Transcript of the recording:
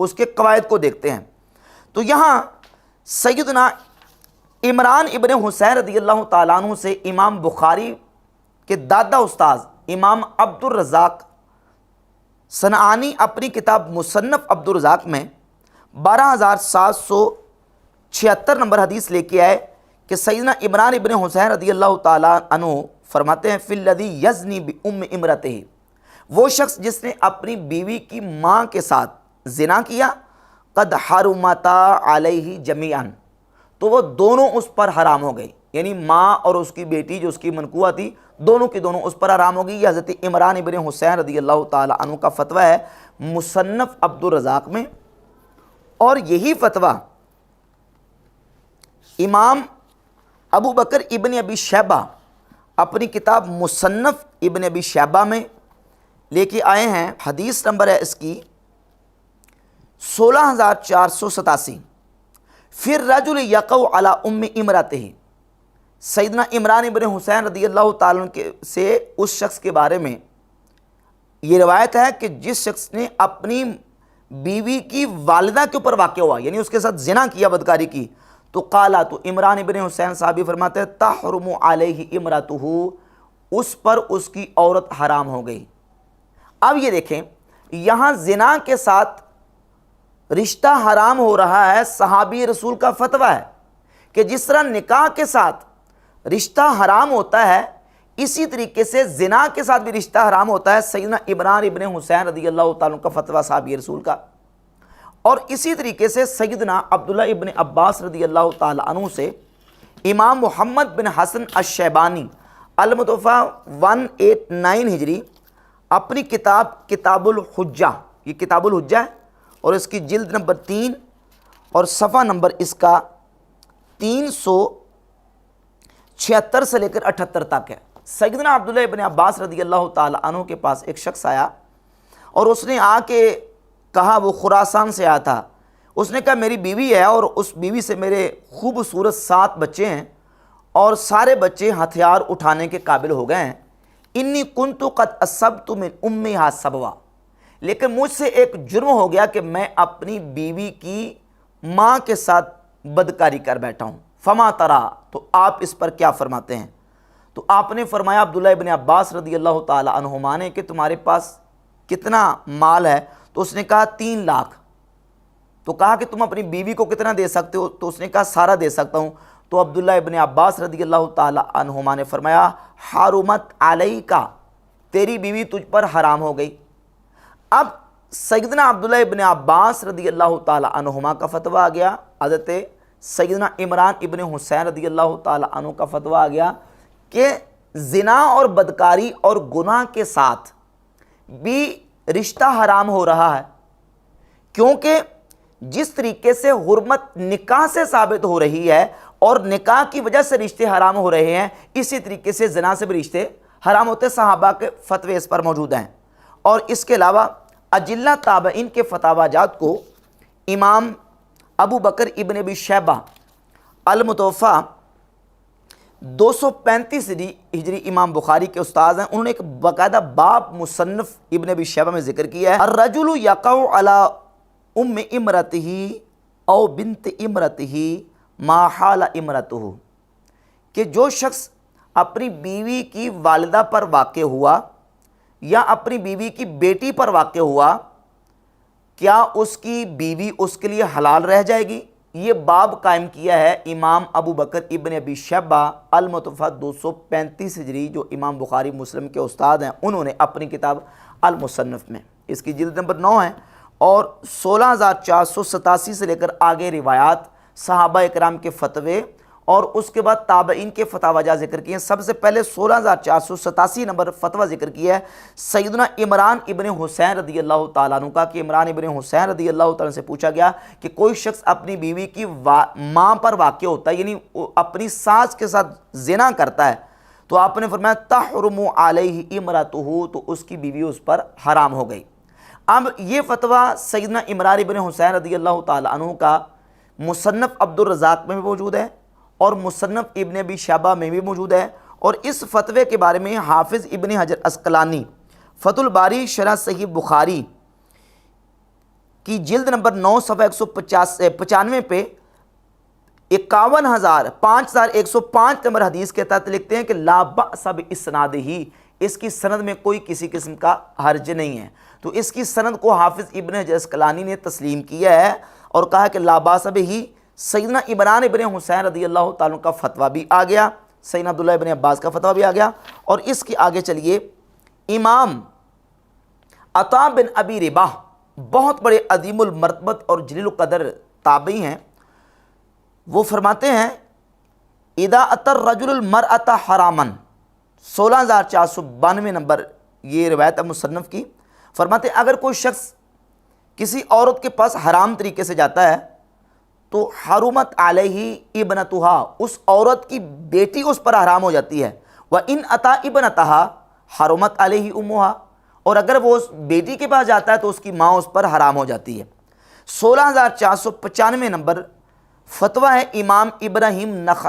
اس کے قواعد کو دیکھتے ہیں۔ تو یہاں سیدنا عمران ابن حسین رضی اللہ تعالیٰ عنہ سے امام بخاری کے دادا استاذ امام عبد الرزاق صنعانی اپنی کتاب مصنف عبد الرزاق میں 12776 نمبر حدیث لے کے آئے کہ سیدنا عمران ابن حسین رضی اللہ تعالیٰ عنہ فرماتے ہیں فی الذی یزنی بام امرتہ، وہ شخص جس نے اپنی بیوی کی ماں کے ساتھ زنا کیا، قد حرمتا علیہ جمیعا، تو وہ دونوں اس پر حرام ہو گئی، یعنی ماں اور اس کی بیٹی جو اس کی منکوہ تھی دونوں کی دونوں اس پر حرام ہو گئی۔ یہ حضرت عمران ابن حسین رضی اللہ تعالیٰ عنہ کا فتویٰ ہے مصنف عبد الرزاق میں، اور یہی فتویٰ امام ابو بکر ابن ابی شیبہ اپنی کتاب مصنف ابن ابی شیبہ میں لے کے آئے ہیں۔ حدیث نمبر ہے اس کی 16487، پھر رجل یقع علی ام امرتہ، سیدنا عمران ابن حسین رضی اللہ تعالیٰ عنہ سے اس شخص کے بارے میں یہ روایت ہے کہ جس شخص نے اپنی بیوی کی والدہ کے اوپر واقع ہوا، یعنی اس کے ساتھ زنا کیا، بدکاری کی، تو قالا، تو عمران ابن حسین صحابی فرماتے ہیں تحرم علیہ امرتہ، اس پر اس کی عورت حرام ہو گئی۔ اب یہ دیکھیں یہاں زنا کے ساتھ رشتہ حرام ہو رہا ہے، صحابی رسول کا فتویٰ ہے کہ جس طرح نکاح کے ساتھ رشتہ حرام ہوتا ہے اسی طریقے سے زنا کے ساتھ بھی رشتہ حرام ہوتا ہے، سیدنا عمران ابن حسین رضی اللہ تعالیٰ عنہ کا فتویٰ صحابی رسول کا۔ اور اسی طریقے سے سیدنا عبداللہ ابن عباس رضی اللہ تعالیٰ عنہ سے امام محمد بن حسن الشیبانی المتوفیٰ 189 ہجری اپنی کتاب کتاب الحجہ، یہ کتاب الحجہ ہے اور اس کی جلد نمبر 3 اور صفحہ نمبر اس کا 376 سے لے کر 78 تک ہے۔ سیدنا عبداللہ ابن عباس رضی اللہ تعالیٰ عنہ کے پاس ایک شخص آیا اور اس نے آ کے کہا، وہ خراسان سے آیا تھا، اس نے کہا میری بیوی ہے اور اس بیوی سے میرے خوبصورت 7 بچے ہیں اور سارے بچے ہتھیار اٹھانے کے قابل ہو گئے ہیں، انی کنت قد اصبت من امیہا سبوا، لیکن مجھ سے ایک جرم ہو گیا کہ میں اپنی بیوی کی ماں کے ساتھ بدکاری کر بیٹھا ہوں، فما ترا، تو آپ اس پر کیا فرماتے ہیں؟ تو آپ نے فرمایا عبداللہ ابن عباس رضی اللہ تعالی عنہما نے کہ تمہارے پاس کتنا مال ہے؟ تو اس نے کہا 3 لاکھ۔ تو کہا کہ تم اپنی بیوی کو کتنا دے سکتے ہو؟ تو اس نے کہا سارا دے سکتا ہوں۔ تو عبداللہ ابن عباس رضی اللہ تعالی عنہما نے فرمایا حرمت علیکا، تیری بیوی تجھ پر حرام ہو گئی۔ اب سیدنا عبداللہ ابن عباس رضی اللہ تعالی عنہما کا فتویٰ آ گیا، حضرت سیدنا عمران ابن حسین رضی اللہ تعالی عنہ کا فتویٰ آ گیا کہ زنا اور بدکاری اور گناہ کے ساتھ بھی رشتہ حرام ہو رہا ہے، کیونکہ جس طریقے سے حرمت نکاح سے ثابت ہو رہی ہے اور نکاح کی وجہ سے رشتے حرام ہو رہے ہیں، اسی طریقے سے زنا سے بھی رشتے حرام ہوتے۔ صحابہ کے فتوے اس پر موجود ہیں، اور اس کے علاوہ اجلہ تابعین کے فتاوی جات کو امام ابو بکر ابن ابی شیبہ المتوفیٰ 235 ہجری امام بخاری کے استاذ ہیں، انہوں نے ایک باقاعدہ باب مصنف ابن ابی شیبہ میں ذکر کیا ہے، الرجل یقع علی ام امرتہ او بنت امرتہ ما حال امرتہ، کہ جو شخص اپنی بیوی کی والدہ پر واقع ہوا یا اپنی بیوی کی بیٹی پر واقع ہوا، کیا اس کی بیوی اس کے لیے حلال رہ جائے گی؟ یہ باب قائم کیا ہے امام ابو بکر ابن ابی شیبہ المتوفیٰ 235 ہجری، جو امام بخاری مسلم کے استاد ہیں، انہوں نے اپنی کتاب المصنف میں، اس کی جلد نمبر 9 ہے، اور 16487 سے لے کر آگے روایات، صحابہ اکرام کے فتوے اور اس کے بعد تابعین کے فتاوی جات ذکر کیے ہیں۔ سب سے پہلے 16487 نمبر فتویٰ ذکر کیا ہے سیدنا عمران ابن حسین رضی اللہ تعالیٰ عنہ کا، کہ عمران ابن حسین رضی اللہ تعالیٰ عنہ سے پوچھا گیا کہ کوئی شخص اپنی بیوی کی ماں پر واقع ہوتا ہے، یعنی اپنی ساس کے ساتھ زنا کرتا ہے، تو آپ نے فرمایا تحرم علیہ امرتہ، تو اس کی بیوی اس پر حرام ہو گئی۔ اب یہ فتویٰ سیدنا عمران ابن حسین رضی اللہ تعالیٰ عنہ کا مصنف عبد الرزاق میں بھی موجود ہے اور مصنف ابن ابی شیبہ میں بھی موجود ہے، اور اس فتوے کے بارے میں حافظ ابن حجر عسقلانی فتح الباری شرح صحیح بخاری کی جلد نمبر 9 صفحہ 195 پہ 51,0105 نمبر حدیث کے تحت لکھتے ہیں کہ لا بأس باسنادہ، اس کی سند میں کوئی کسی قسم کا حرج نہیں ہے۔ تو اس کی سند کو حافظ ابن حجر اسقلانی نے تسلیم کیا ہے اور کہا کہ لا بأس بہ۔ سیدنا عمران ابن حسین رضی اللہ تعالیٰ کا فتویٰ بھی آ گیا، سیدنا عبداللہ ابن عباس کا فتویٰ بھی آ گیا، اور اس کی آگے چلیے امام عطا بن ابی رباح بہت بڑے عظیم المرتبت اور جلیل القدر تابعی ہیں، وہ فرماتے ہیں اذا اتى الرجل المرأة حراما، 16492 نمبر یہ روایت ہے مصنف کی، فرماتے ہیں اگر کوئی شخص کسی عورت کے پاس حرام طریقے سے جاتا ہے تو حرمت علیہ ابنتها، اس عورت کی بیٹی اس پر حرام ہو جاتی ہے، وَإِنْ أَتَى ابنتها حرمت علیہ امها، اور اگر وہ اس بیٹی کے پاس جاتا ہے تو اس کی ماں اس پر حرام ہو جاتی ہے۔ 16495 نمبر فتویٰ ہے امام ابراہیم